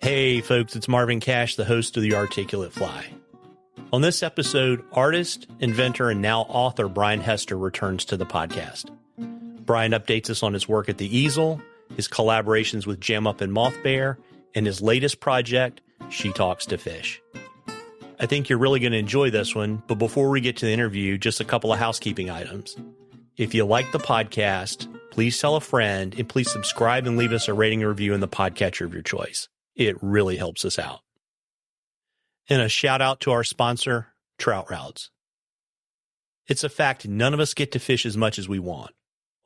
Hey folks, it's Marvin Cash, the host of The Articulate Fly. On this episode, artist, inventor, and now author Brian Hester returns to the podcast. Brian updates us on his work at the Easel, his collaborations with Jam Up and MothBear, and his latest project, She Talks to Fish. I think you're really going to enjoy this one, but before we get to the interview, just a couple of housekeeping items. If you like the podcast, please tell a friend, and please subscribe and leave us a rating and review in the podcatcher of your choice. It really helps us out. And a shout out to our sponsor, Trout Routes. It's a fact none of us get to fish as much as we want.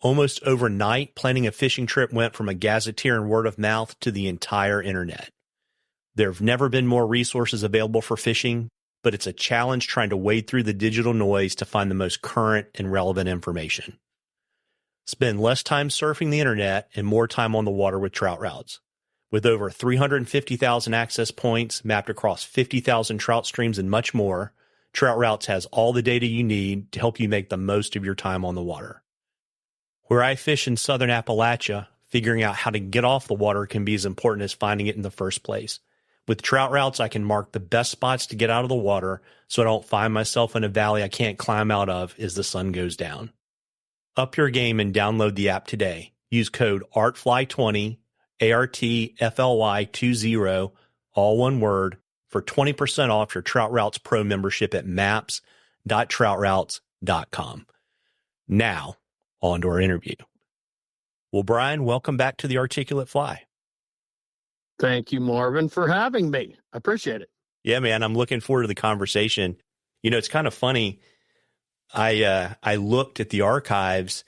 Almost overnight, planning a fishing trip went from a gazetteer and word of mouth to the entire internet. There have never been more resources available for fishing, but it's a challenge trying to wade through the digital noise to find the most current and relevant information. Spend less time surfing the internet and more time on the water with Trout Routes. With over 350,000 access points mapped across 50,000 trout streams and much more, Trout Routes has all the data you need to help you make the most of your time on the water. Where I fish in southern Appalachia, figuring out how to get off the water can be as important as finding it in the first place. With Trout Routes, I can mark the best spots to get out of the water so I don't find myself in a valley I can't climb out of as the sun goes down. Up your game and download the app today. Use code ARTFLY20, ARTFLY20, all one word, for 20% off your Trout Routes Pro membership at maps.troutroutes.com. Now, on to our interview. Well, Brian, welcome back to the Articulate Fly. Thank you, Marvin, for having me. I appreciate it. Yeah, man, I'm looking forward to the conversation. You know, it's kind of funny. I looked at the archives,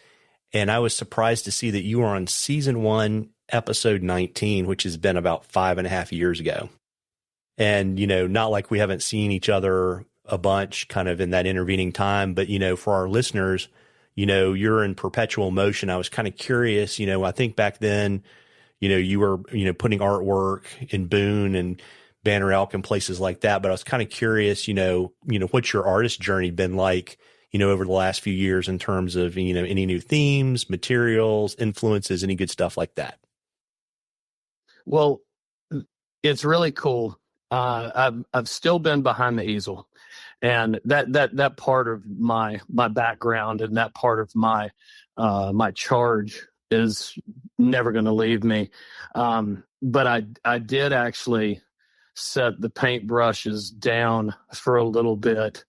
and I was surprised to see that you were on season 1, episode 19, which has been about 5.5 years ago. And, you know, not like we haven't seen each other a bunch kind of in that intervening time, but, you know, for our listeners, you know, you're in perpetual motion. I was kind of curious, you know, I think back then, you know, you were, you know, putting artwork in Boone and Banner Elk and places like that. But I was kind of curious, you know, what's your artist journey been like, you know, over the last few years in terms of, you know, any new themes, materials, influences, any good stuff like that? Well, it's really cool. I've still been behind the easel, and that part of my background and that part of my charge is never going to leave me. But I did actually set the paintbrushes down for a little bit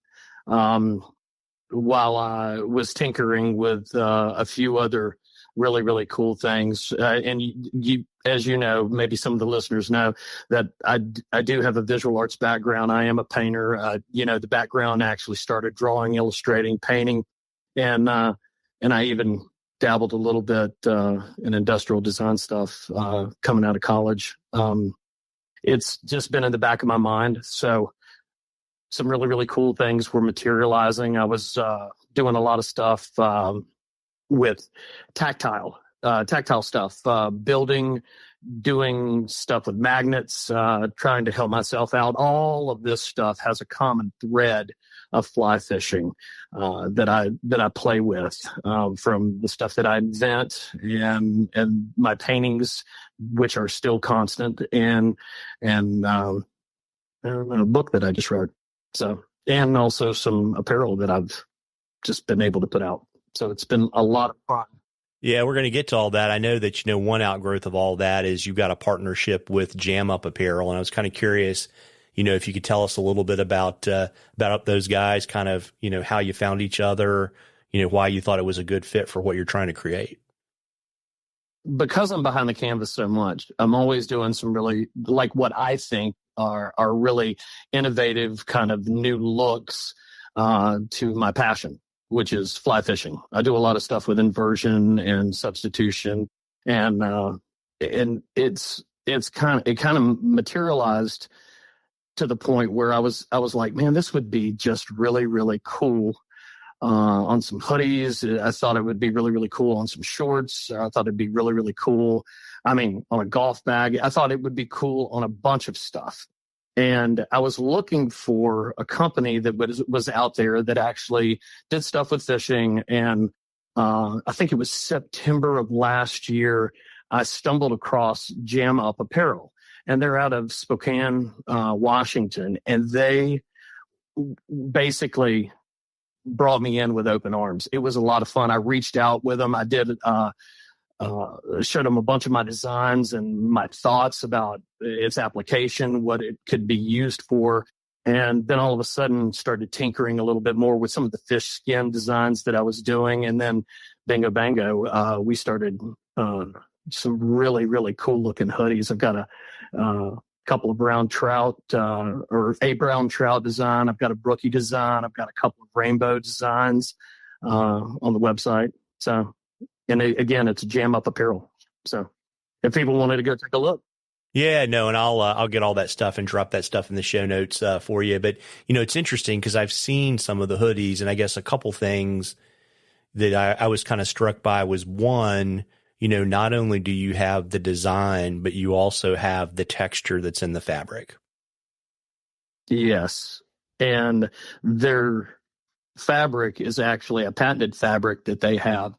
while I was tinkering with a few other really, really cool things. And you, as you know, maybe some of the listeners know that I do have a visual arts background. I am a painter. You know, the background actually started drawing, illustrating, painting, and I even dabbled a little bit in industrial design stuff coming out of college. It's just been in the back of my mind. So some really, really cool things were materializing. I was doing a lot of stuff with tactile stuff, building, doing stuff with magnets, trying to help myself out. All of this stuff has a common thread of fly fishing that I play with, from the stuff that I invent and my paintings, which are still constant, and a book that I just wrote. So, and also some apparel that I've just been able to put out. So it's been a lot of fun. Yeah, we're going to get to all that. I know that, you know, one outgrowth of all that is you've got a partnership with Jam Up Apparel. And I was kind of curious, you know, if you could tell us a little bit about those guys, kind of, you know, how you found each other, you know, why you thought it was a good fit for what you're trying to create. Because I'm behind the canvas so much, I'm always doing some really, like, what I think are really innovative kind of new looks to my passion, which is fly fishing. I do a lot of stuff with inversion and substitution, and it kind of materialized to the point where I was like, man, this would be just really, really cool on some hoodies. I thought it would be really, really cool on some shorts. I thought it'd be really, really cool. I mean, on a golf bag. I thought it would be cool on a bunch of stuff. And I was looking for a company that was out there that actually did stuff with fishing. And I think it was September of last year, I stumbled across Jam Up Apparel. and they're out of Spokane, Washington, and they basically brought me in with open arms. It was a lot of fun. I reached out with them. I did showed them a bunch of my designs and my thoughts about its application, what it could be used for. And then all of a sudden started tinkering a little bit more with some of the fish skin designs that I was doing. And then bingo bango, we started some really, really cool looking hoodies. I've got a couple of brown trout or a brown trout design. I've got a brookie design. I've got a couple of rainbow designs on the website. So, and again, it's Jam Up Apparel. So if people wanted to go take a look. Yeah, no, and I'll get all that stuff and drop that stuff in the show notes for you. But, you know, it's interesting because I've seen some of the hoodies, and I guess a couple things that I was kind of struck by was, one, you know, not only do you have the design, but you also have the texture that's in the fabric. Yes. And their fabric is actually a patented fabric that they have.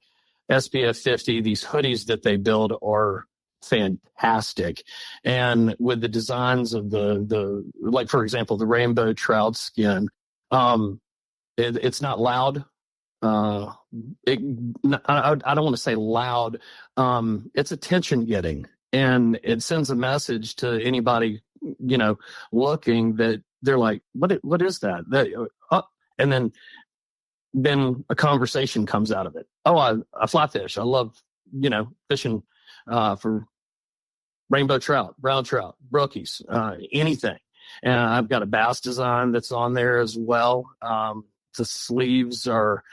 SPF 50, these hoodies that they build are fantastic. And with the designs of the like, for example, the rainbow trout skin, it's not loud. I don't want to say loud. It's attention getting, and it sends a message to anybody, you know, looking, that they're like, what is that? And then a conversation comes out of it. Oh, I fly fish. I love, you know, fishing for rainbow trout, brown trout, brookies, anything. And I've got a bass design that's on there as well. The sleeves are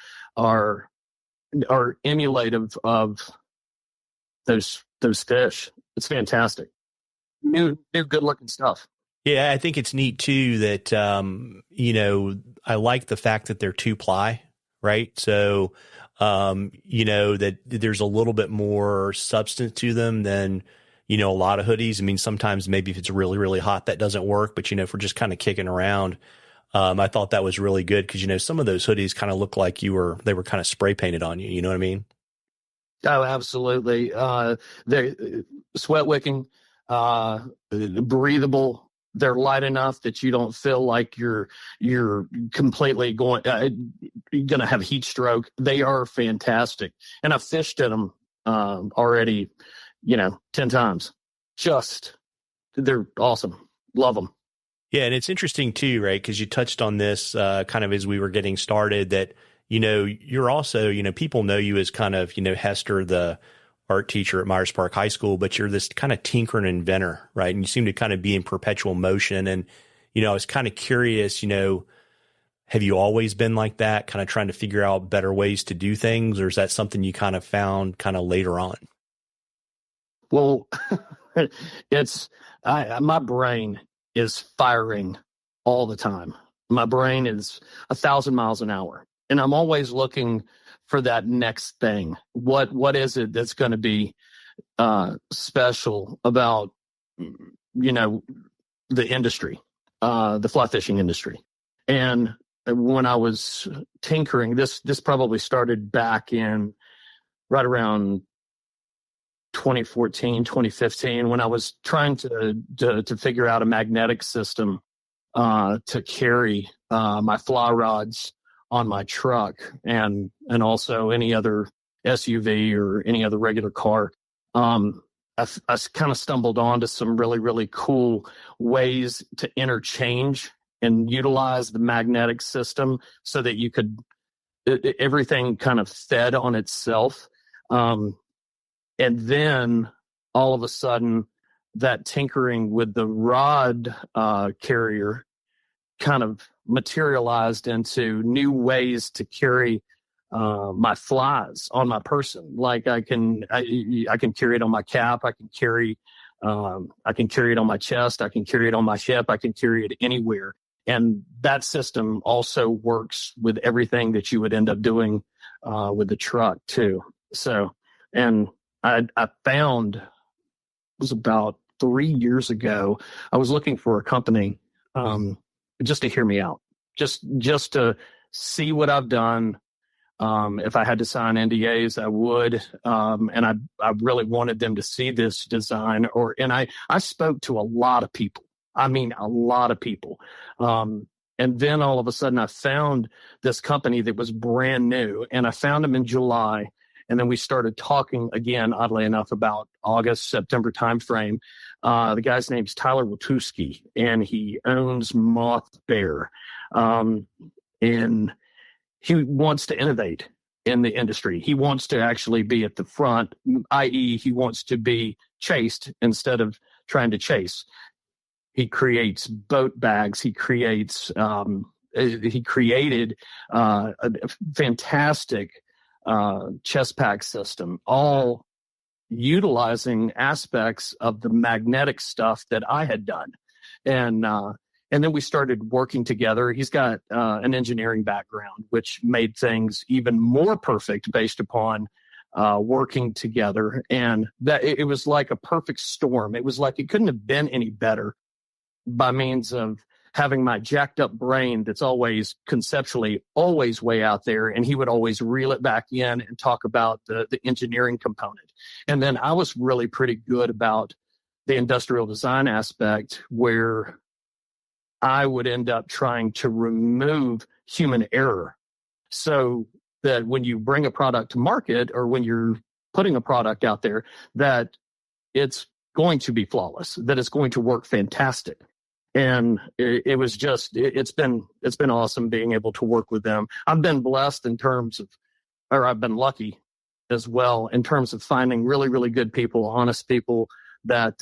emulative of those fish. It's fantastic. New good looking stuff. Yeah, I think it's neat too that you know, I like the fact that they're 2-ply, right? So you know, that there's a little bit more substance to them than, you know, a lot of hoodies. I mean, sometimes maybe if it's really, really hot, that doesn't work. But, you know, if we're just kind of kicking around, I thought that was really good because, you know, some of those hoodies kind of look like they were kind of spray painted on you. You know what I mean? Oh, absolutely. They're sweat wicking, breathable. They're light enough that you don't feel like you're completely going to have heat stroke. They are fantastic. And I've fished in them already, you know, 10 times. They're awesome. Love them. Yeah. And it's interesting too, right? Because you touched on this kind of as we were getting started, that, you know, you're also, you know, people know you as kind of, you know, Hester, the art teacher at Myers Park High School, but you're this kind of tinkering inventor, right? And you seem to kind of be in perpetual motion. And, you know, I was kind of curious, you know, have you always been like that, kind of trying to figure out better ways to do things? Or is that something you kind of found kind of later on? Well, my brain is firing all the time. My brain is 1,000 miles an hour, and I'm always looking for that next thing. What is it that's going to be special about, you know, the industry, the fly fishing industry? And when I was tinkering, this probably started back in right around 2014, 2015, when I was trying to figure out a magnetic system to carry my fly rods on my truck and also any other SUV or any other regular car. I kind of stumbled onto some really, really cool ways to interchange and utilize the magnetic system so that you could, everything kind of fed on itself. And then all of a sudden, that tinkering with the rod carrier kind of materialized into new ways to carry my flies on my person. Like I can carry it on my cap. I can carry it on my chest. I can carry it on my hip. I can carry it anywhere. And that system also works with everything that you would end up doing with the truck too. So, and I found, it was about 3 years ago, I was looking for a company just to hear me out, just to see what I've done, If I had to sign NDAs, I would. And I really wanted them to see this design. And I spoke to a lot of people. I mean, a lot of people. And then all of a sudden I found this company that was brand new, and I found them in July. And then we started talking again, oddly enough, about August, September timeframe. The guy's name's Tyler Watuski, and he owns MothBear. And he wants to innovate in the industry. He wants to actually be at the front, i.e., he wants to be chased instead of trying to chase. He creates boat bags. He created a fantastic chest pack system, all utilizing aspects of the magnetic stuff that I had done. And then we started working together. He's got an engineering background, which made things even more perfect based upon working together. And that it was like a perfect storm. It was like it couldn't have been any better, by means of having my jacked up brain that's always conceptually always way out there, and he would always reel it back in and talk about the engineering component. And then I was really pretty good about the industrial design aspect, where I would end up trying to remove human error, so that when you bring a product to market, or when you're putting a product out there, that it's going to be flawless, that it's going to work fantastic. And it was just, it's been awesome being able to work with them. I've been blessed I've been lucky as well in terms of finding really, really good people, honest people that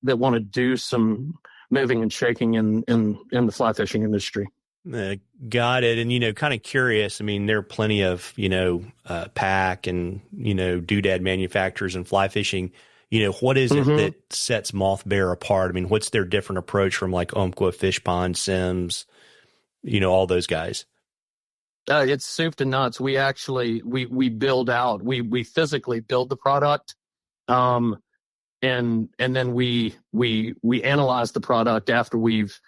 want to do some moving and shaking in the fly fishing industry. Got it. And, kind of curious. I mean, there are plenty of, pack and, doodad manufacturers and fly fishing. What is it that sets MothBear apart? I mean, what's their different approach from like Umpqua, Fish Pond, Sims, all those guys? It's soup to nuts. We actually, we build out, we physically build the product. And then we analyze the product after we've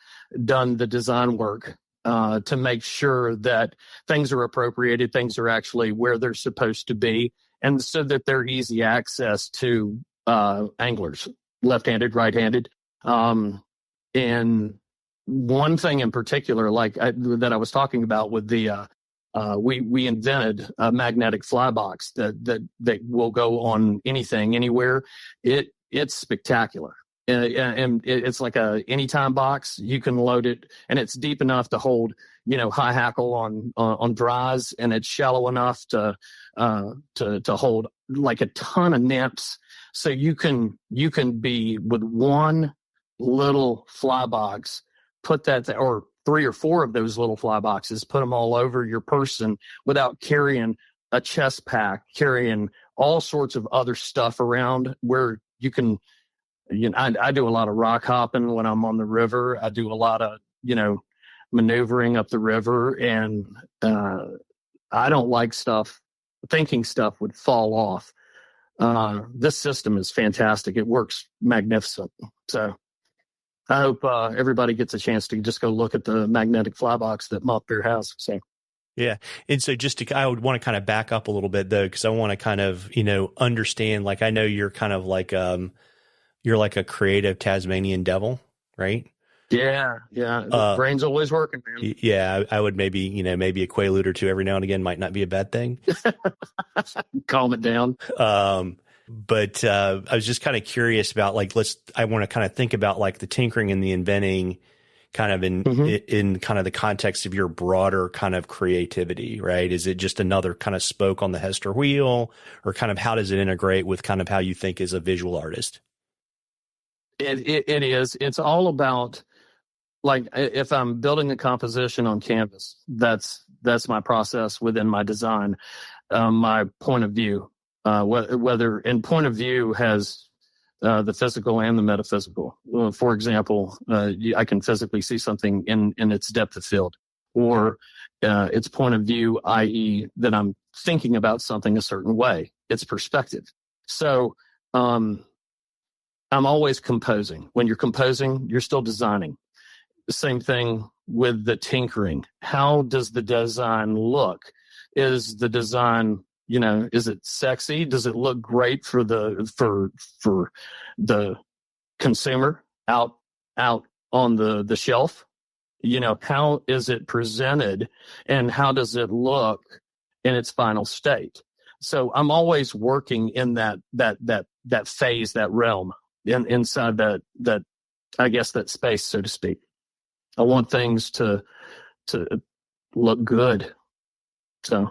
done the design work, to make sure that things are appropriated, things are actually where they're supposed to be, and so that they're easy access to anglers, left-handed, right-handed. And one thing in particular, that I was talking about with the, we invented a magnetic fly box that will go on anything, anywhere. It's spectacular. And it's like a anytime box. You can load it, and it's deep enough to hold, high hackle on dries, and it's shallow enough to hold like a ton of nymphs. So you can be with one little fly box, put that, or 3 or 4 of those little fly boxes, put them all over your person without carrying a chest pack, carrying all sorts of other stuff around, where you can, I do a lot of rock hopping when I'm on the river. I do a lot of, maneuvering up the river, and I don't like thinking stuff would fall off. This system is fantastic. It works magnificent. So I hope everybody gets a chance to just go look at the magnetic fly box that MothBear has. So. Yeah. And so I would want to kind of back up a little bit though, because I want to kind of, understand, like, I know you're kind of like, you're like a creative Tasmanian devil, right? Yeah. The brain's always working, man. Yeah. I would maybe a quaalude or two every now and again might not be a bad thing. Calm it down. But I was just kind of curious about, like, I want to kind of think about like the tinkering and the inventing kind of in kind of the context of your broader kind of creativity, right? Is it just another kind of spoke on the Hester wheel, or kind of how does it integrate with kind of how you think as a visual artist? It is. It's all about, like, if I'm building a composition on canvas, that's my process within my design, my point of view, whether in point of view has the physical and the metaphysical. For example, I can physically see something in its depth of field, or its point of view, i.e. that I'm thinking about something a certain way. It's perspective. So I'm always composing. When you're composing, you're still designing. The same thing with the tinkering. How does the design look? is the design, is it sexy? Does it look great for the consumer out on the shelf? How is it presented, and how does it look in its final state? So I'm always working in that phase, that realm, inside that I guess that space, so to speak. I want things to look good. So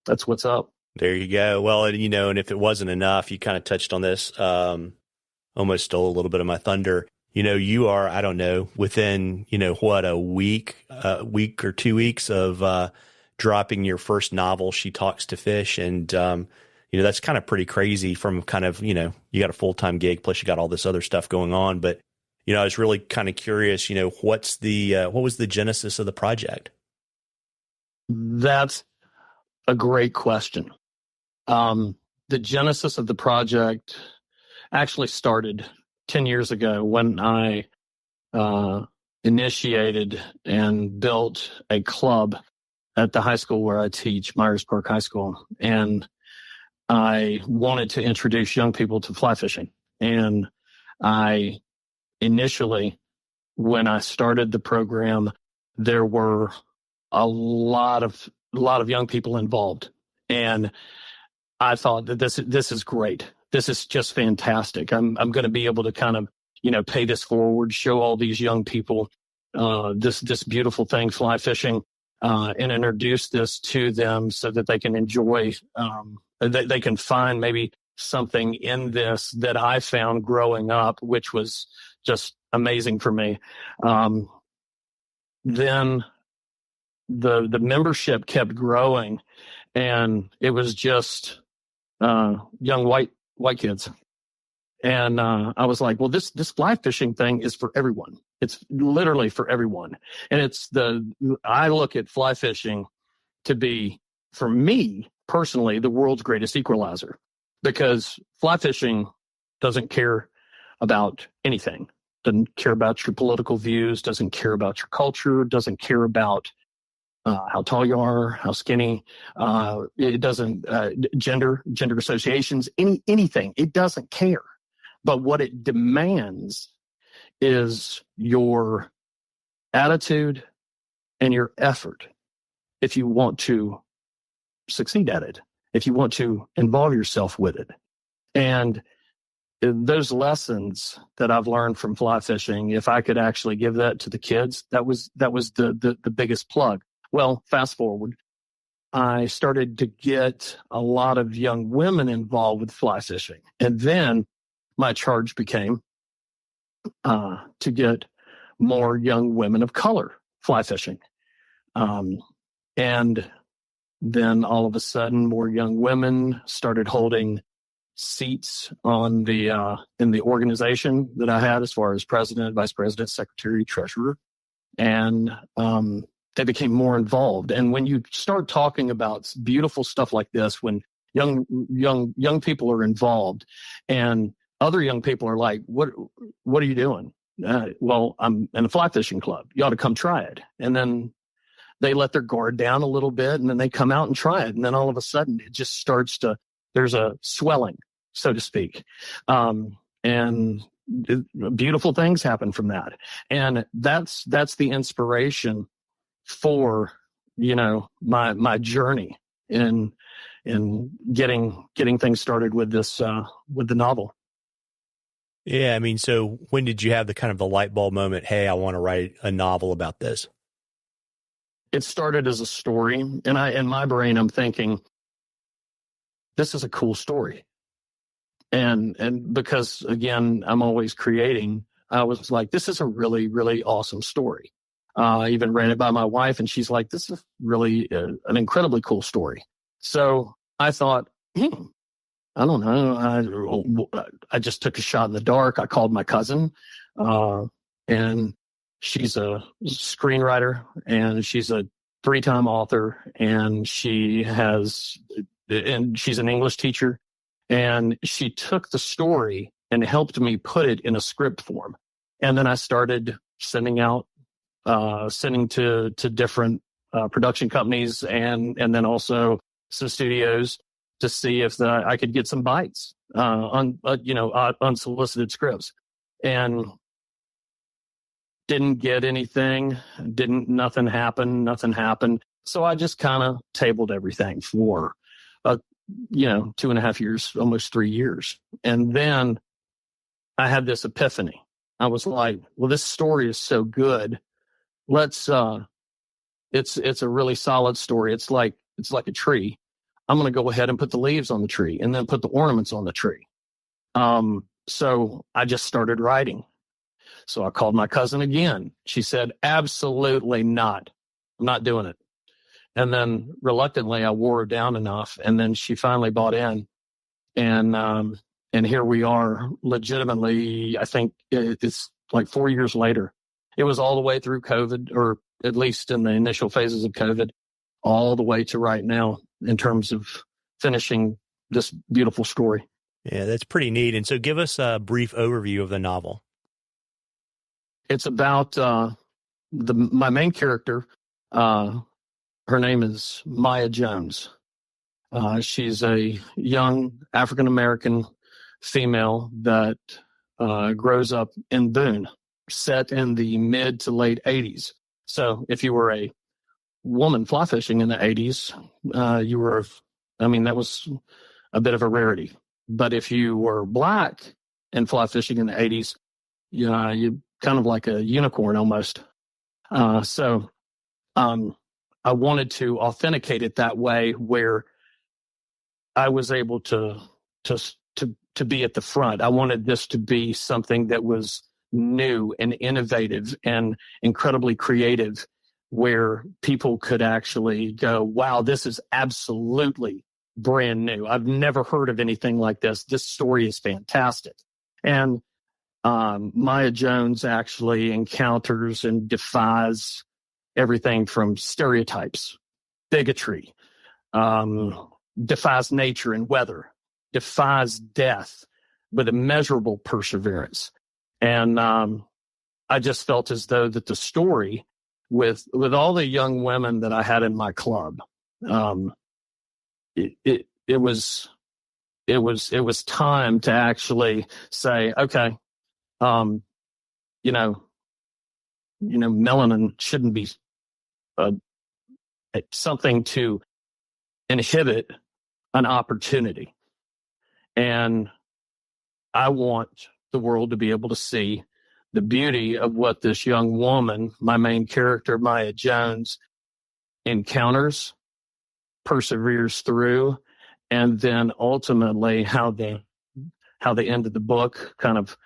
that's what's up. There you go. Well, and if it wasn't enough, you kind of touched on this, almost stole a little bit of my thunder. You are, I don't know, within, a week or 2 weeks of dropping your first novel, She Talks to Fish. And, that's kind of pretty crazy from kind of, you got a full-time gig, plus you got all this other stuff going on. But, I was really kind of curious, what was the genesis of the project? That's a great question. The genesis of the project actually started 10 years ago when I initiated and built a club at the high school where I teach, Myers Park High School. And I wanted to introduce young people to fly fishing. And I initially, when I started the program, there were a lot of young people involved. And I thought that this is great. This is just fantastic. I'm going to be able to kind of, pay this forward, show all these young people this beautiful thing, fly fishing, and introduce this to them so that they can enjoy, they can find maybe something in this that I found growing up, which was just amazing for me. Then the membership kept growing, and it was just young white kids. And I was like, well, this fly fishing thing is for everyone. It's literally for everyone. And I look at fly fishing to be, for me personally, the world's greatest equalizer, because fly fishing doesn't care about anything. Doesn't care about your political views, doesn't care about your culture, doesn't care about how tall you are, how skinny. It doesn't gender associations, anything. It doesn't care. But what it demands is your attitude and your effort if you want to succeed at it, if you want to involve yourself with it. And those lessons that I've learned from fly fishing, if I could actually give that to the kids, that was the biggest plug. Well, fast forward, I started to get a lot of young women involved with fly fishing. And then my charge became to get more young women of color fly fishing. And then all of a sudden, more young women started holding seats on in the organization that I had, as far as president, vice president, secretary, treasurer. And they became more involved. And when you start talking about beautiful stuff like this, when young people are involved, and other young people are like, what are you doing? Well, I'm in a fly fishing club. You ought to come try it. And then they let their guard down a little bit, and then they come out and try it. And then all of a sudden it just starts there's a swelling, so to speak. And beautiful things happen from that. And that's the inspiration for, my journey in getting things started with this, with the novel. Yeah. I mean, so when did you have the light bulb moment? Hey, I want to write a novel about this. It started as a story, and in my brain, I'm thinking, this is a cool story. And because, again, I'm always creating, I was like, this is a really, really awesome story. I even ran it by my wife, and she's like, this is really an incredibly cool story. So I thought, I don't know. I just took a shot in the dark. I called my cousin, and she's a screenwriter, and she's a 3-time author, and she's an English teacher. And she took the story and helped me put it in a script form. And then I started sending to different production companies and then also some studios to see if I could get some bites on unsolicited scripts, and didn't get anything. Nothing happened. So I just kind of tabled everything for 2.5 years, almost 3 years, and then I had this epiphany. I was like, well, this story is so good. Let's it's a really solid story. It's like a tree. I'm going to go ahead and put the leaves on the tree and then put the ornaments on the tree. So I just started writing. So I called my cousin again. She said, absolutely not. I'm not doing it. And then reluctantly, I wore her down enough. And then she finally bought in. And here we are, legitimately, I think it's like 4 years later. It was all the way through COVID, or at least in the initial phases of COVID, all the way to right now in terms of finishing this beautiful story. Yeah, that's pretty neat. And so give us a brief overview of the novel. It's about my main character. Her name is Maya Jones. She's a young African-American female that grows up in Boone, set in the mid to late 80s. So if you were a woman fly fishing in the 80s, that was a bit of a rarity. But if you were black and fly fishing in the 80s, you kind of like a unicorn almost. So I wanted to authenticate it that way, where I was able to be at the front. I wanted this to be something that was new and innovative and incredibly creative, where people could actually go, wow, this is absolutely brand new. I've never heard of anything like this. This story is fantastic. And Maya Jones actually encounters and defies everything from stereotypes, bigotry, defies nature and weather, defies death with immeasurable perseverance. And I just felt as though that the story, with all the young women that I had in my club, it was time to actually say, okay, melanin shouldn't be something to inhibit an opportunity. And I want the world to be able to see the beauty of what this young woman, my main character, Maya Jones, encounters, perseveres through, and then ultimately how the end of the book, kind of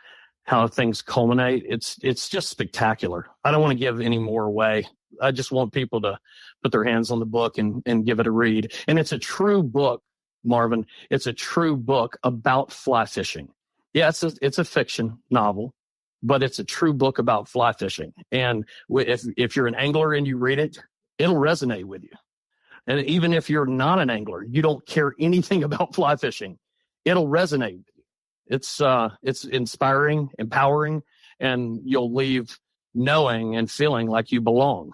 how things culminate. It's just spectacular. I don't want to give any more away. I just want people to put their hands on the book and give it a read. And it's a true book, Marvin. It's a true book about fly fishing. Yeah, it's a fiction novel, but it's a true book about fly fishing. And if you're an angler and you read it, it'll resonate with you. And even if you're not an angler, you don't care anything about fly fishing, it'll resonate with you. It's inspiring, empowering, and you'll leave knowing and feeling like you belong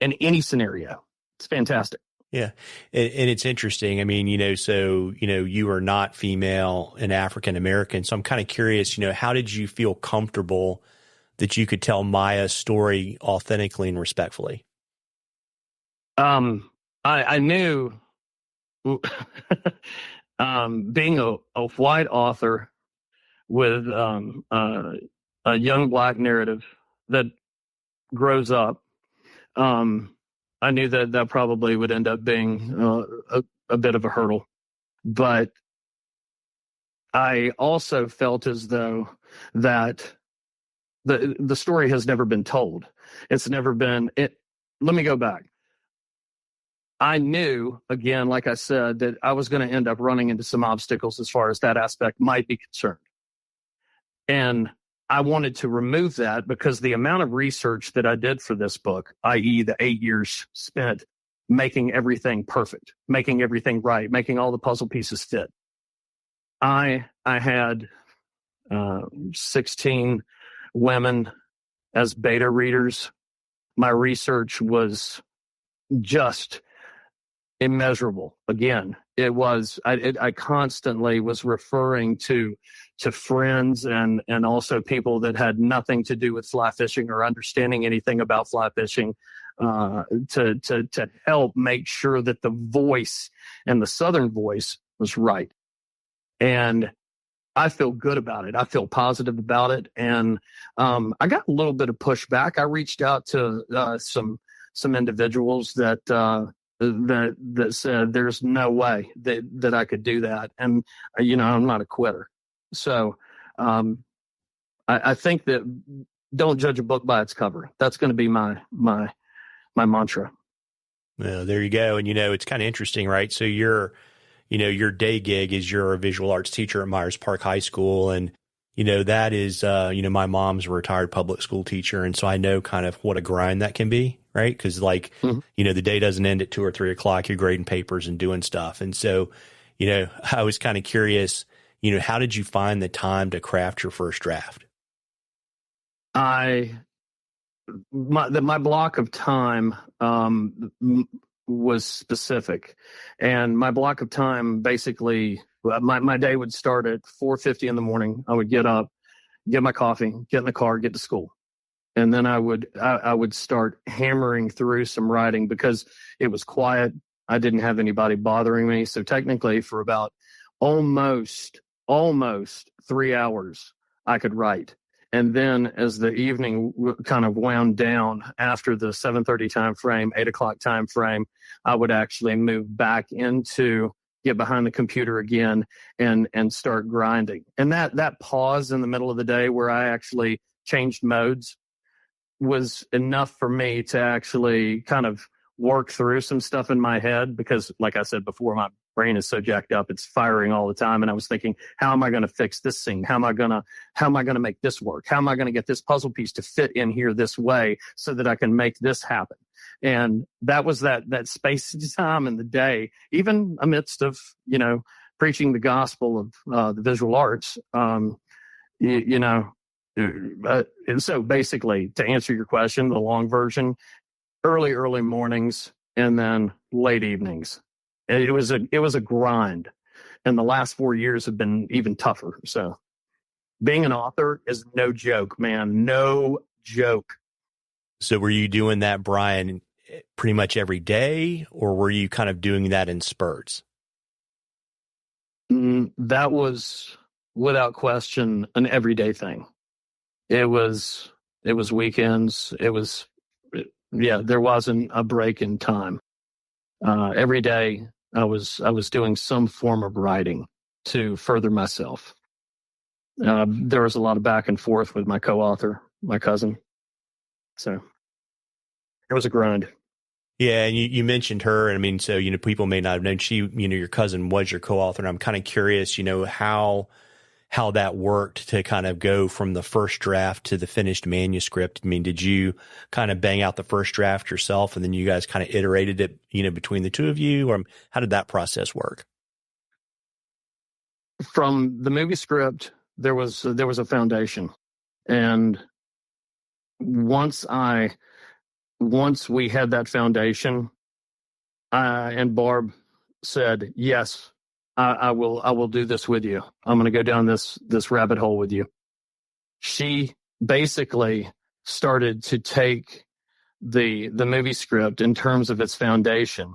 in any scenario. It's fantastic. Yeah. And it's interesting. I mean, you are not female and African American. So I'm kind of curious, how did you feel comfortable that you could tell Maya's story authentically and respectfully? I knew being a white author with a young black narrative that grows up, I knew that probably would end up being a bit of a hurdle. But I also felt as though that the story has never been told. It's never been it. Let me go back. I knew, again, like I said, that I was going to end up running into some obstacles as far as that aspect might be concerned. And I wanted to remove that because the amount of research that I did for this book, i.e. the 8 years spent making everything perfect, making everything right, making all the puzzle pieces fit. I had 16 women as beta readers. My research was just immeasurable. Again, it was, I constantly was referring to friends and also people that had nothing to do with fly fishing or understanding anything about fly fishing, to help make sure that the voice and the Southern voice was right. And I feel good about it. I feel positive about it. And I got a little bit of pushback. I reached out to some individuals that said there's no way that I could do that. And, I'm not a quitter. So I think that don't judge a book by its cover. That's going to be my mantra. Well, there you go. And, it's kind of interesting, right? So your day gig is you're a visual arts teacher at Myers Park High School. And, that is, my mom's a retired public school teacher. And so I know kind of what a grind that can be, right? Because the day doesn't end at 2 or 3 o'clock. You're grading papers and doing stuff. And so, I was kind of curious, how did you find the time to craft your first draft? My block of time was specific, and my block of time basically, my day would start at 4:50 in the morning. I would get up, get my coffee, get in the car, get to school, and then I would start hammering through some writing because it was quiet. I didn't have anybody bothering me, so technically for about almost 3 hours I could write. And then as the evening kind of wound down after the 7:30 time frame, 8 o'clock time frame, I would actually move back into get behind the computer again and start grinding. And that pause in the middle of the day where I actually changed modes was enough for me to actually kind of work through some stuff in my head because, like I said before, my brain is so jacked up, it's firing all the time. And I was thinking, how am I going to fix this scene? How am I going to make this work? How am I going to get this puzzle piece to fit in here this way so that I can make this happen? And that was that space of time in the day, even amidst of, preaching the gospel of the visual arts, and so basically to answer your question, the long version, early mornings and then late evenings. It was a grind, and the last 4 years have been even tougher. So being an author is no joke, man. No joke. So were you doing that, Brian, pretty much every day, or were you kind of doing that in spurts? That was without question an everyday thing. It was weekends. There wasn't a break in time. Every day I was doing some form of writing to further myself. There was a lot of back and forth with my co-author, my cousin. So it was a grind. Yeah. And you mentioned her. And I mean, so, people may not have known she, your cousin was your co-author. And I'm kind of curious, how that worked to kind of go from the first draft to the finished manuscript. I mean, did you kind of bang out the first draft yourself and then you guys kind of iterated it, between the two of you, or how did that process work? From the movie script, there was a foundation. And once we had that foundation, and Barb said, yes, I will do this with you. I'm going to go down this rabbit hole with you. She basically started to take the movie script in terms of its foundation,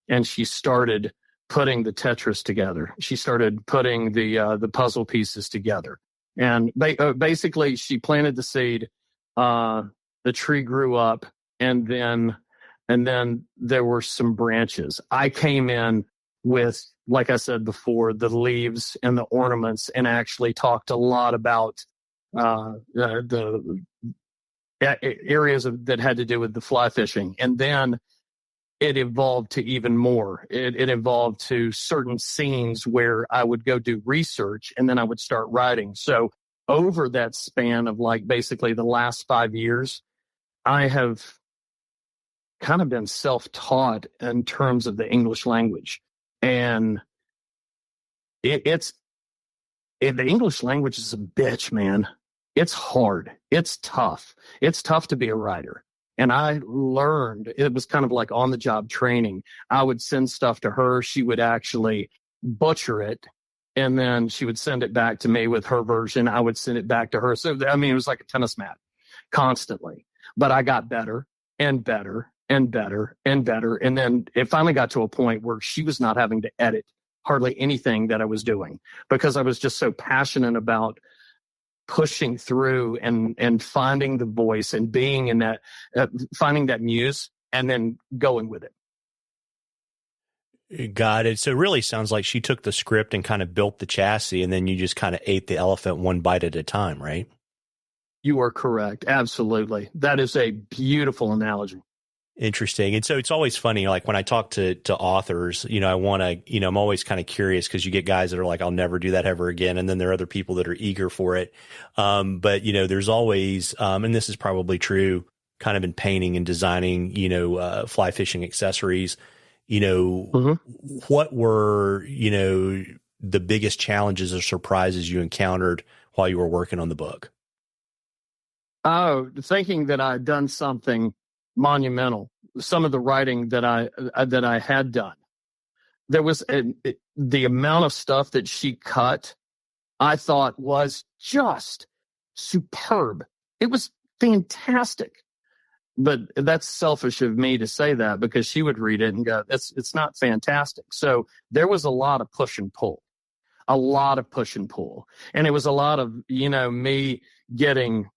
and she started putting the Tetris together. She started putting the puzzle pieces together, and basically she planted the seed. The tree grew up, and then there were some branches. I came in with, like I said before, the leaves and the ornaments, and actually talked a lot about the areas that had to do with the fly fishing. And then it evolved to even more. It evolved to certain scenes where I would go do research and then I would start writing. So over that span of basically the last 5 years, I have kind of been self-taught in terms of the English language. And the English language is a bitch, man. It's hard. It's tough. It's tough to be a writer. And I learned, it was kind of like on the job training. I would send stuff to her. She would actually butcher it. And then she would send it back to me with her version. I would send it back to her. So, I mean, it was like a tennis mat constantly. But I got better and better and better and better. And then it finally got to a point where she was not having to edit hardly anything that I was doing, because I was just so passionate about pushing through and finding the voice and being in that, finding that muse and then going with it. Got it. So it really sounds like she took the script and kind of built the chassis, and then you just kind of ate the elephant one bite at a time, right? You are correct. Absolutely. That is a beautiful analogy. Interesting. And so it's always funny, like when I talk to authors, I want to, I'm always kind of curious, because you get guys that are like, I'll never do that ever again. And then there are other people that are eager for it. But, there's always, and this is probably true kind of in painting and designing, fly fishing accessories, what were, the biggest challenges or surprises you encountered while you were working on the book? Oh, thinking that I'd done something monumental. Some of the writing that I had done, there was the amount of stuff that she cut, I thought was just superb. It was fantastic. But that's selfish of me to say that, because she would read it and go, it's not fantastic. So there was a lot of push and pull, And it was a lot of, me getting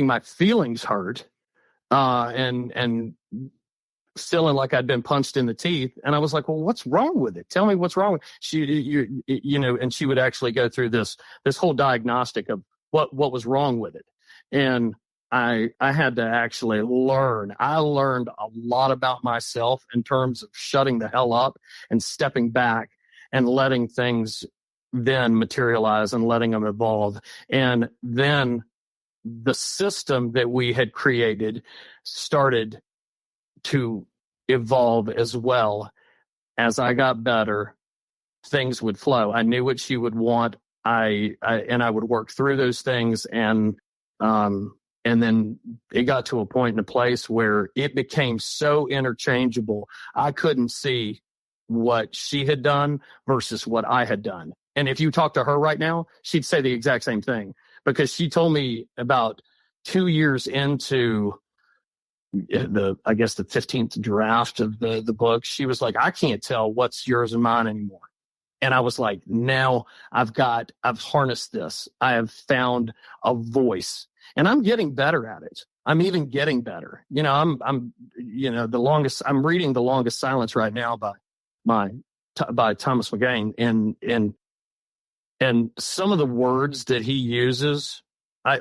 my feelings hurt, and feeling like I'd been punched in the teeth. And I was like, well, what's wrong with it? Tell me what's wrong with and she would actually go through this whole diagnostic of what was wrong with it. And I had to actually learn. I learned a lot about myself in terms of shutting the hell up and stepping back and letting things then materialize and letting them evolve. And then the system that we had created started to evolve as well. As I got better, things would flow. I knew what she would want. I would work through those things, and then it got to a point in a place where it became so interchangeable. I couldn't see what she had done versus what I had done. And if you talk to her right now, she'd say the exact same thing, because she told me about 2 years into the 15th draft of the book, she was like, I can't tell what's yours and mine anymore. And I was like, now I've harnessed this. I have found a voice, and I'm getting better at it. I'm even getting better. I'm reading The Longest Silence right now by Thomas McGain, and some of the words that he uses, I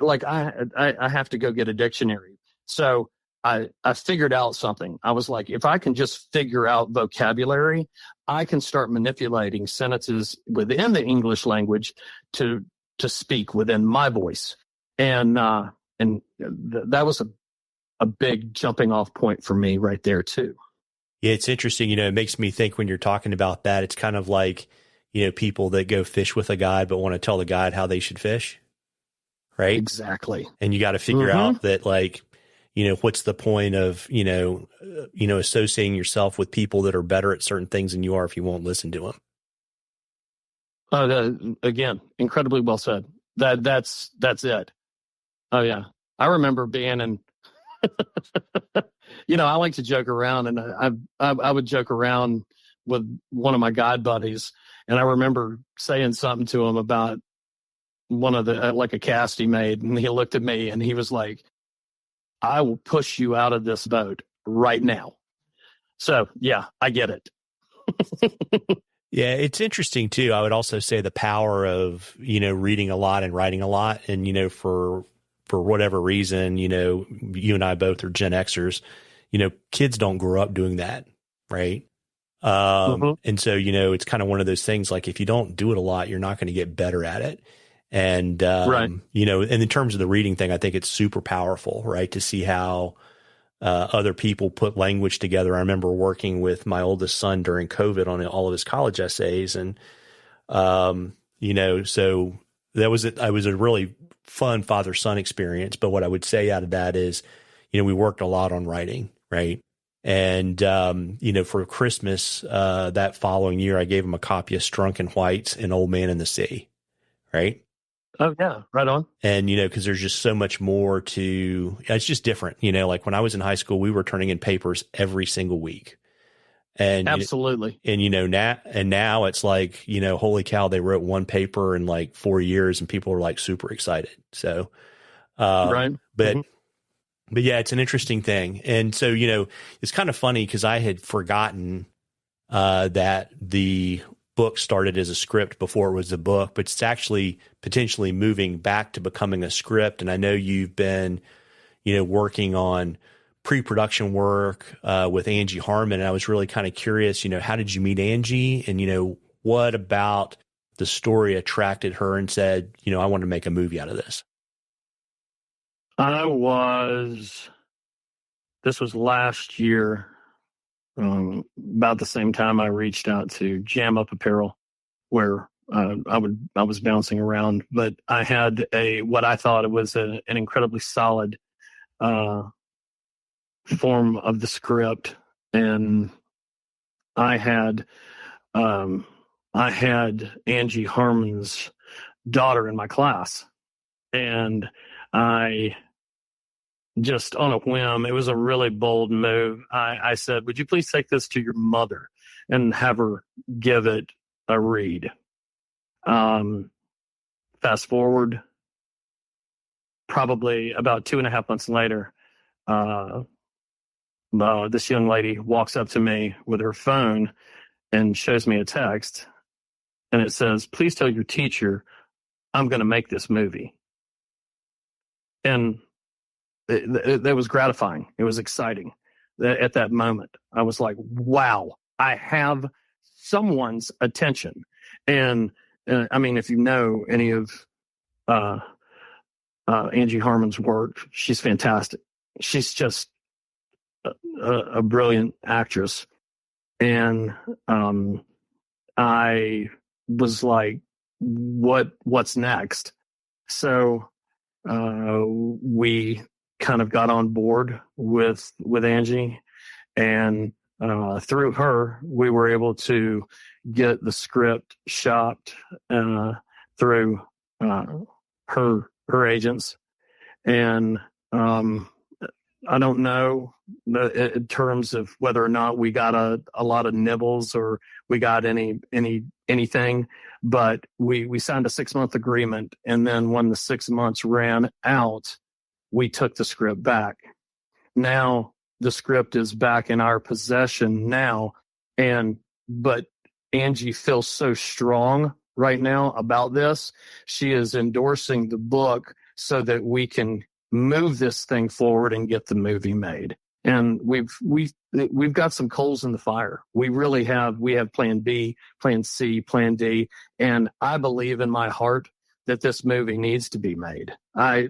have to go get a dictionary. So I figured out something. I was like, if I can just figure out vocabulary, I can start manipulating sentences within the English language to speak within my voice. And that was a big jumping off point for me right there too. Yeah, it's interesting. It makes me think, when you're talking about that, it's kind of like, people that go fish with a guide but want to tell the guide how they should fish. Right? Exactly. And you got to figure out that, like, what's the point of, associating yourself with people that are better at certain things than you are if you won't listen to them? Again, incredibly well said. That's it. Oh yeah. I remember being in, I like to joke around, and I would joke around with one of my guide buddies. And I remember saying something to him about one of the, like a cast he made. And he looked at me and he was like, I will push you out of this boat right now. So yeah, I get it. Yeah, it's interesting too. I would also say the power of, reading a lot and writing a lot. And, for whatever reason, you and I both are Gen Xers, kids don't grow up doing that. Right. And so, it's kind of one of those things, like, if you don't do it a lot, you're not going to get better at it. And, right. And in terms of the reading thing, I think it's super powerful, right? To see how, other people put language together. I remember working with my oldest son during COVID on all of his college essays. And, so that was it. I was a really fun father-son experience. But what I would say out of that is, we worked a lot on writing, right? And, for Christmas, that following year, I gave him a copy of Strunk and White's and Old Man in the Sea, right? Oh, yeah, right on. And, because there's just so much more it's just different. Like when I was in high school, we were turning in papers every single week. And absolutely. Now it's like, holy cow, they wrote one paper in like 4 years and people are like super excited. So, right. But yeah, it's an interesting thing. And so, it's kind of funny because I had forgotten that the book started as a script before it was a book, but it's actually potentially moving back to becoming a script. And I know you've been, working on pre-production work with Angie Harmon. And I was really kind of curious, how did you meet Angie? And, what about the story attracted her and said, I want to make a movie out of this? This was last year, about the same time I reached out to Jam Up Apparel, where I was bouncing around, but I had what I thought it was an incredibly solid form of the script, and I had Angie Harmon's daughter in my class, and I just on a whim, it was a really bold move. I said, would you please take this to your mother and have her give it a read? Fast forward, probably about 2.5 months later, this young lady walks up to me with her phone and shows me a text. And it says, please tell your teacher I'm going to make this movie. And that was gratifying. It was exciting. At that moment, I was like, wow, I have someone's attention. And I mean, if you know any of Angie Harmon's work, she's fantastic. She's just a brilliant actress. And I was like, what's next? So we kind of got on board with Angie, and through her, we were able to get the script shopped through her agents. And I don't know in terms of whether or not we got a lot of nibbles or we got anything, but we signed a 6-month agreement, and then when the 6 months ran out, we took the script back. Now the script is back in our possession now, but Angie feels so strong right now about this. She is endorsing the book so that we can move this thing forward and get the movie made. And we've got some coals in the fire. We really have. We have plan B, plan C, plan D, and I believe in my heart that this movie needs to be made. I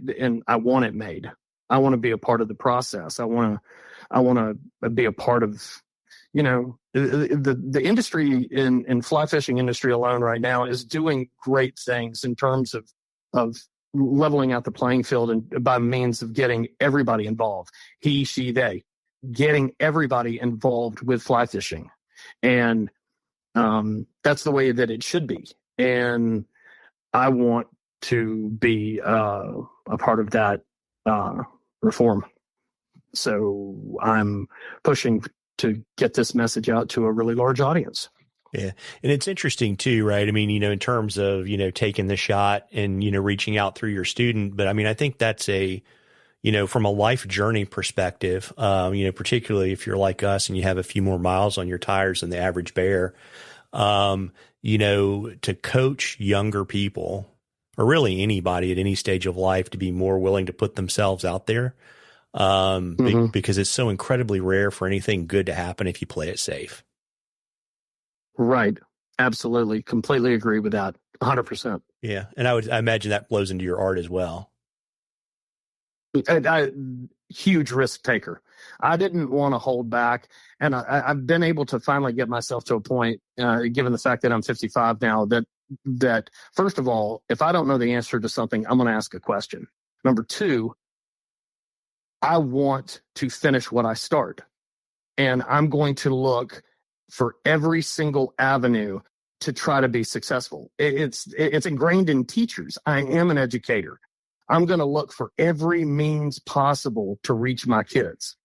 want it made. I want to be a part of the process. I want to be a part of, the industry in fly fishing industry alone right now is doing great things in terms of leveling out the playing field, and by means of getting everybody involved, he, she, they, getting everybody involved with fly fishing. And that's the way that it should be. And I want to be a part of that reform. So I'm pushing to get this message out to a really large audience. Yeah. And it's interesting too, right? I mean, in terms of, taking the shot and, reaching out through your student. But I mean, I think that's from a life journey perspective, particularly if you're like us and you have a few more miles on your tires than the average bear, to coach younger people, or really anybody at any stage of life, to be more willing to put themselves out there, because it's so incredibly rare for anything good to happen if you play it safe. Right. Absolutely. Completely agree with that. 100%. Yeah. And I imagine that flows into your art as well. Huge risk taker. I didn't want to hold back. And I've been able to finally get myself to a point, given the fact that I'm 55 now, that first of all, if I don't know the answer to something, I'm going to ask a question. Number two, I want to finish what I start. And I'm going to look for every single avenue to try to be successful. It's ingrained in teachers. I am an educator. I'm going to look for every means possible to reach my kids.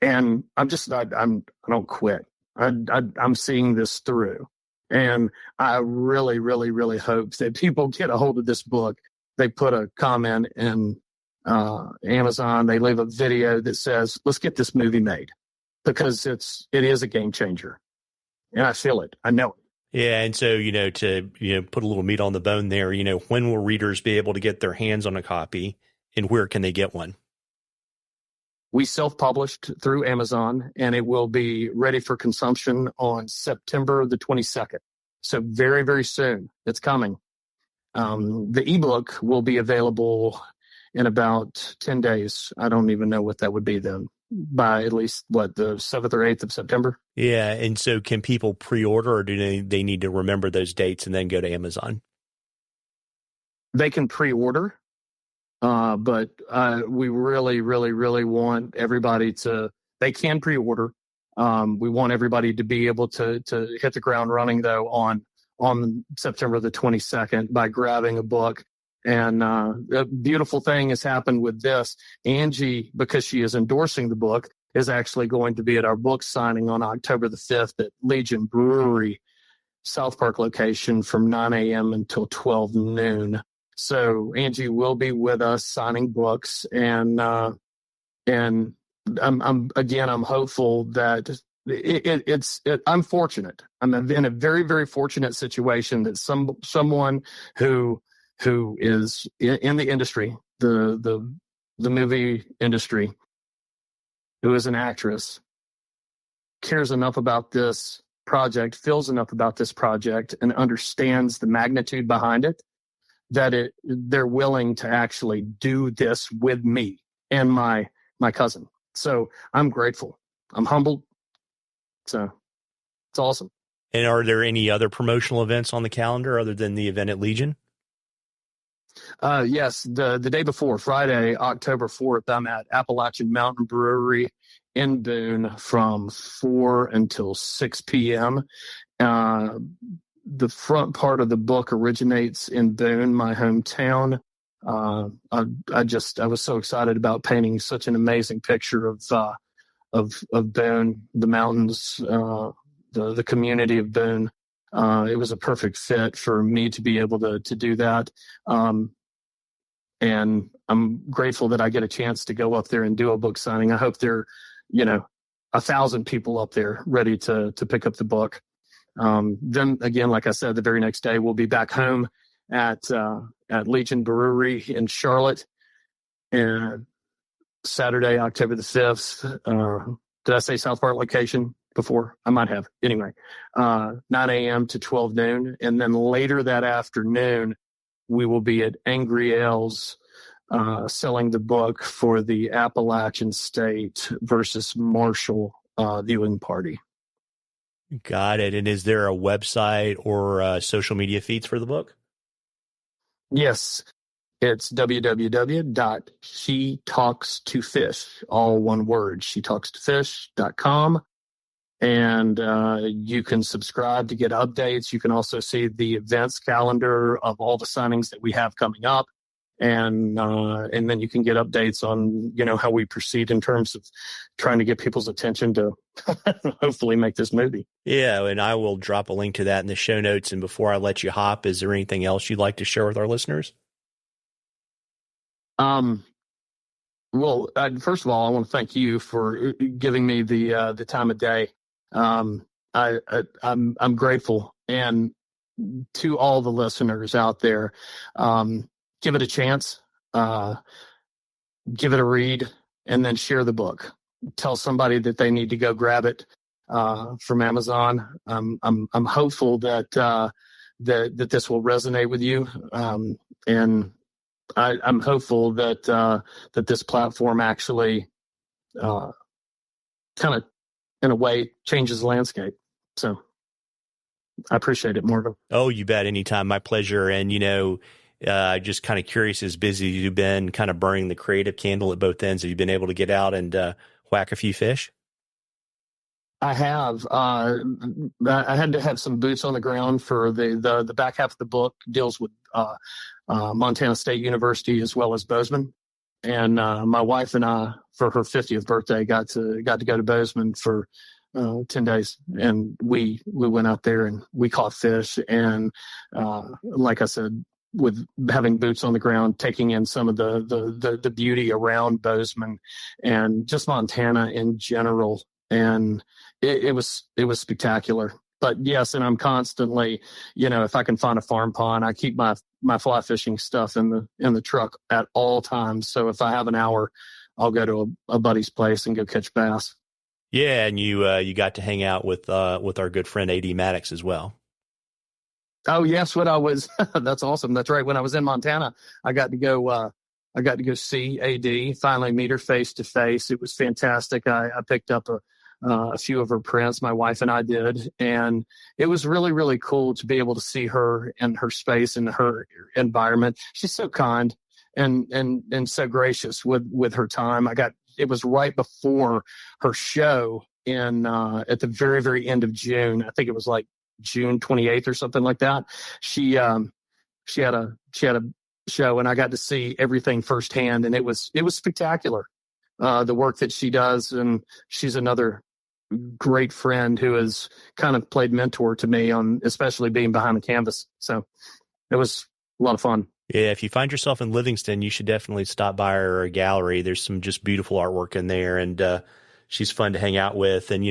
And I don't quit. I'm seeing this through. And I really, really, really hope that people get a hold of this book. They put a comment in Amazon. They leave a video that says, let's get this movie made, because it is a game changer. And I feel it. I know it. Yeah. And so, to, put a little meat on the bone there, when will readers be able to get their hands on a copy, and where can they get one? We self-published through Amazon, and it will be ready for consumption on September the 22nd. So very, very soon. It's coming. The ebook will be available in about 10 days. I don't even know what that would be then. By at least, the 7th or 8th of September? Yeah, and so can people pre-order, or do they need to remember those dates and then go to Amazon? They can pre-order, but we really, really, really want everybody they can pre-order. We want everybody to be able to hit the ground running, though, on September the 22nd by grabbing a book. And a beautiful thing has happened with this. Angie, because she is endorsing the book, is actually going to be at our book signing on October the 5th at Legion Brewery, South Park location, from 9 a.m. until 12 noon. So Angie will be with us signing books, and I'm hopeful that I'm fortunate. I'm in a very, very fortunate situation that someone who is in the industry, the movie industry, who is an actress, cares enough about this project, feels enough about this project, and understands the magnitude behind it, that they're willing to actually do this with me and my cousin. So I'm grateful. I'm humbled. So it's awesome. And are there any other promotional events on the calendar other than the event at Legion? Yes, the day before, Friday, October 4th, I'm at Appalachian Mountain Brewery in Boone from 4 until 6 p.m. The front part of the book originates in Boone, my hometown. I was so excited about painting such an amazing picture of Boone, the mountains, the community of Boone. It was a perfect fit for me to be able to do that. And I'm grateful that I get a chance to go up there and do a book signing. I hope there, 1,000 people up there ready to pick up the book. Then again, like I said, the very next day we'll be back home at Legion Brewery in Charlotte, and Saturday, October the 5th. Did I say South Park location before? I might have. Anyway, 9 a.m. to 12 noon. And then later that afternoon, we will be at Angry Ales selling the book for the Appalachian State versus Marshall viewing party. Got it. And is there a website or social media feeds for the book? Yes. It's www.shetalkstofish, all one word, shetalkstofish.com. And you can subscribe to get updates. You can also see the events calendar of all the signings that we have coming up. And then you can get updates on, how we proceed in terms of trying to get people's attention to hopefully make this movie. Yeah, and I will drop a link to that in the show notes. And before I let you hop, is there anything else you'd like to share with our listeners? Well, first of all, I want to thank you for giving me the time of day. I'm grateful, and to all the listeners out there, give it a chance, give it a read, and then share the book. Tell somebody that they need to go grab it from Amazon. I'm hopeful that that this will resonate with you, and I'm hopeful that this platform actually kind of, in a way, changes the landscape. So I appreciate it, Marvin. Oh, you bet. Anytime. My pleasure. And, Just kind of curious, as busy as you've been kind of burning the creative candle at both ends, have you been able to get out and whack a few fish? I have. I had to have some boots on the ground for the back half of the book deals with Montana State University as well as Bozeman. And my wife and I, for her 50th birthday, got to go to Bozeman for 10 days, and we went out there and we caught fish. And like I said, with having boots on the ground, taking in some of the beauty around Bozeman and just Montana in general, and it was spectacular. But yes, and I'm constantly, if I can find a farm pond, I keep my fly fishing stuff in the truck at all times. So if I have an hour, I'll go to a buddy's place and go catch bass. Yeah, and you got to hang out with our good friend A.D. Maddox as well. Oh yes, that's awesome. That's right. When I was in Montana, I got to go see A.D. Finally meet her face to face. It was fantastic. I picked up a few of her prints. My wife and I did, and it was really, really cool to be able to see her in her space and her environment. She's so kind and so gracious with her time. It was right before her show at the very, very end of June. I think it was like June 28th or something like that. She had a show, and I got to see everything firsthand, and it was spectacular. The work that she does, and she's another great friend who has kind of played mentor to me on especially being behind the canvas. So it was a lot of fun. Yeah, if you find yourself in Livingston, you should definitely stop by her gallery. There's some just beautiful artwork in there, and she's fun to hang out with. And,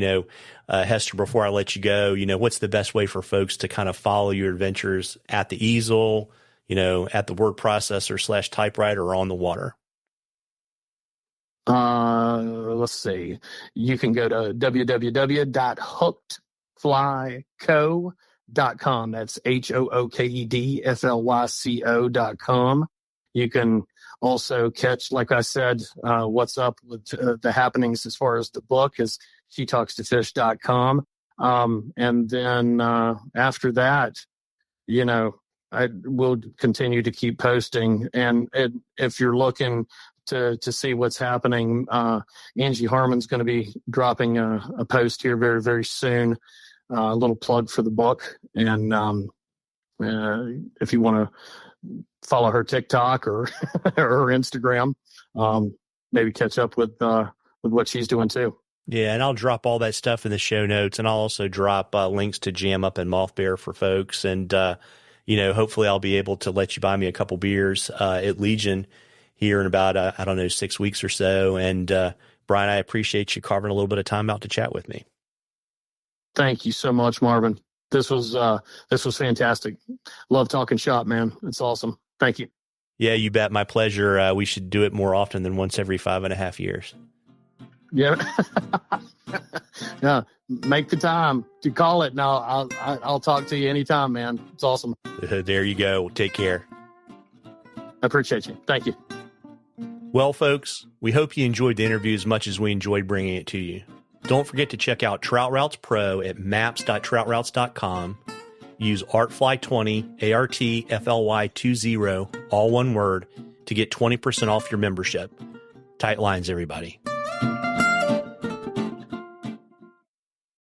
Hester, before I let you go, what's the best way for folks to kind of follow your adventures at the easel, at the word processor / typewriter, or on the water? Let's see. You can go to www.hookedflyco.com. That's HOOKEDFLYCO.com. You can also catch, like I said, what's up with the happenings as far as the book is shetalkstofish.com. And then after that, I will continue to keep posting. And if you're looking to see what's happening, Angie Harmon's going to be dropping a post here very, very soon. A little plug for the book. And if you want to follow her TikTok or her Instagram, maybe catch up with what she's doing too. Yeah, and I'll drop all that stuff in the show notes, and I'll also drop links to Jam Up and MothBear for folks. And, hopefully I'll be able to let you buy me a couple beers at Legion here in about, 6 weeks or so. And Brian, I appreciate you carving a little bit of time out to chat with me. Thank you so much, Marvin. This was fantastic. Love talking shop, man. It's awesome. Thank you. Yeah, you bet. My pleasure. We should do it more often than once every 5.5 years. Yeah. Yeah. Make the time to call it. Now I'll talk to you anytime, man. It's awesome. There you go. Take care. I appreciate you. Thank you. Well, folks, we hope you enjoyed the interview as much as we enjoyed bringing it to you. Don't forget to check out Trout Routes Pro at maps.troutroutes.com. Use ARTFly20, ARTFLY20, all one word, to get 20% off your membership. Tight lines, everybody.